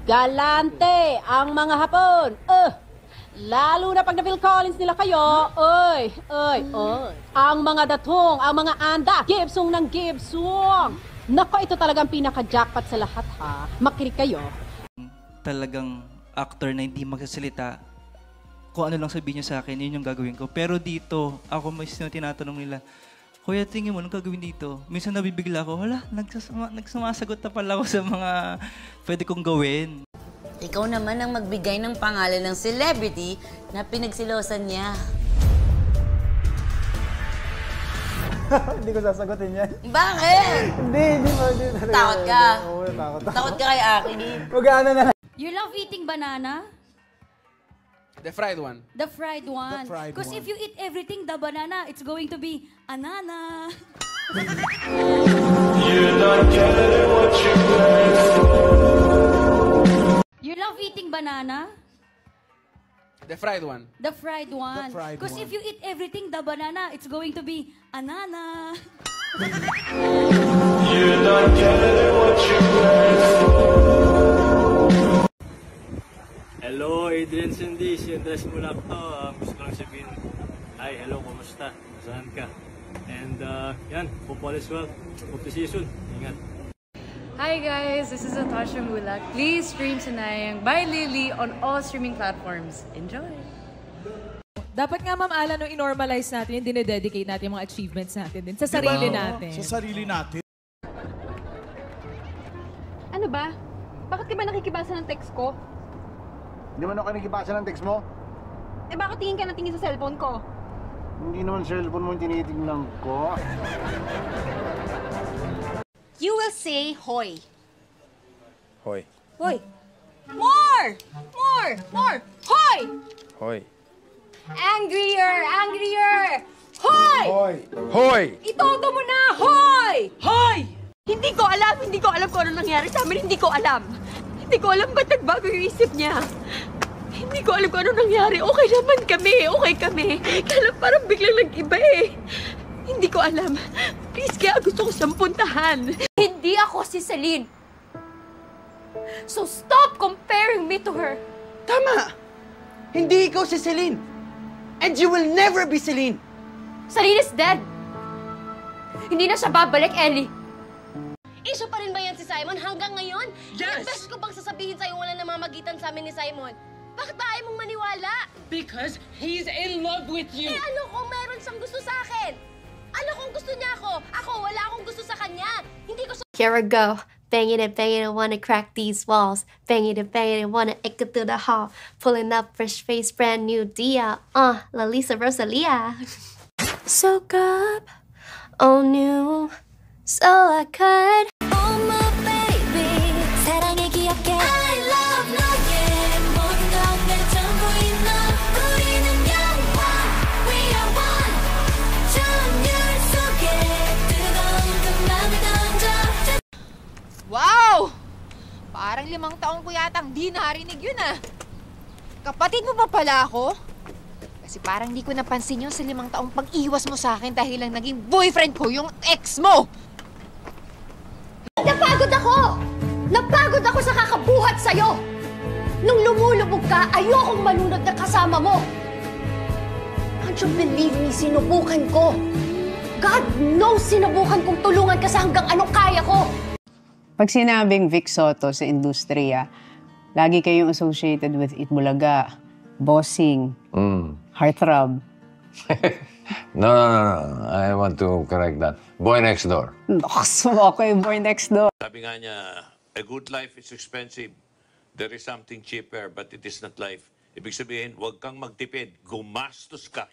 Galante ang mga Hapon. Lalo na pag na-Phil Collins nila kayo. Oy. Ang mga datong, ang mga anda, Gibsong ng Gibsong. Nako, ito talagang pinaka-jackpot sa lahat ha. Makinig kayo. Talagang actor na hindi magsasalita. Kung ano lang sabihin niyo sa akin, yun yung gagawin ko. Pero dito, ako may tinatanong nila, Kuya, tingin mo, anong gagawin dito? Minsan nabibigla ako, wala, nagsumasagot na pala ako sa mga pwede kong gawin. Ikaw naman ang magbigay ng pangalan ng celebrity na pinagsilosan niya. Hindi ko sasagutin yan. Bakit? Hindi mo. Takot ka? Oo, takot. Takot ka kay Aki? Mag-ano na lang. You love eating banana? The fried one. The fried one. The fried Because one. if you eat everything, the banana, it's going to be anana. You love eating banana? The fried one. The fried one. fried Because if one. you eat everything, the banana, it's going to be anana. Hello, Adrian Cindy, si Andres Mulacto. Gusto lang sabihin, hi, hello, kumusta? Saan ka? And yan, hope all is well. Hope to see you soon. Ingat. Hi guys, this is Natasha Mulak. Please stream Sinayang by Lily on all streaming platforms. Enjoy! Dapat nga, Ma'am Ala, nung i-normalize natin yung dinededicate natin yung mga achievements natin din sa sarili natin. Sa sarili natin. Ano ba? Bakit ka ba nakikibasa ng text ko? Hindi man ako nakikibasa ng text mo. Eh bakit tingin ka na tingin sa cellphone ko? Hindi naman cellphone mo yung tinitignan ko. You will say hoy. Hoy. Hoy. More! More! More! Hoy! Hoy. Angrier! Angrier! Hoy! Hoy. Hoy! Itodo mo na! Hoy! Hoy! Hindi ko alam kung ano nangyari sa amin. Hindi ko alam. Hindi ko alam ba't nagbago yung isip niya. Hindi ko alam kung ano nangyari. Okay naman kami. Okay kami. Kaya parang biglang nag-iba eh. Hindi ko alam. Please, kaya gusto ko siyang puntahan. Hindi ako si Celine. So stop comparing me to her. Tama! Hindi ikaw si Celine. And you will never be Celine. Celine is dead. Hindi na siya babalik, Ellie. Issue pa rin ba yan si Simon hanggang ngayon? Yes! Yung best ko pang sasabihin sa'yo wala namamagitan sa amin ni Simon. Bakit ba ayaw mong maniwala? Because he's in love with you. Eh ano kung meron siyang gusto sa akin? Ano kung gusto niya ako? Ako, wala akong gusto sa kanya. Hindi ko siya... Here I go. Banging and wanna crack these walls. Banging and wanna echo through the hall. Pulling up fresh face, brand new Dia. Lalisa Rosalia. Soak up, all new, so I could. Oh my baby, 사랑해 기억해. I love 너의 모든 것내 전부인 너. 우리는 영원, we are one. 전율 속에 뜨거운 그 맘을 던져. Wow! Parang 5 taon ko yatang di narinig yun ah. Kapatid mo pa pala ako? Kasi parang di ko napansin yun sa 5 taong pag-iwas mo sa akin dahil lang naging boyfriend ko yung ex mo! Napagod ako! Napagod ako sa kakabuhat sa'yo! Nung lumulubog ka, ayokong manunod na kasama mo! Don't you believe me, sinubukan ko! God knows sinubukan kong tulungan ka sa hanggang anong kaya ko! Pag sinabing Vic Soto sa industriya, lagi kayong associated with Itbulaga, bossing, heartthrob. No. I want to correct that. Boy next door. Okay, boy next door. Sabi nga niya, a good life is expensive. There is something cheaper, but it is not life. Ibig sabihin, huwag kang magtipid. Gumastos ka.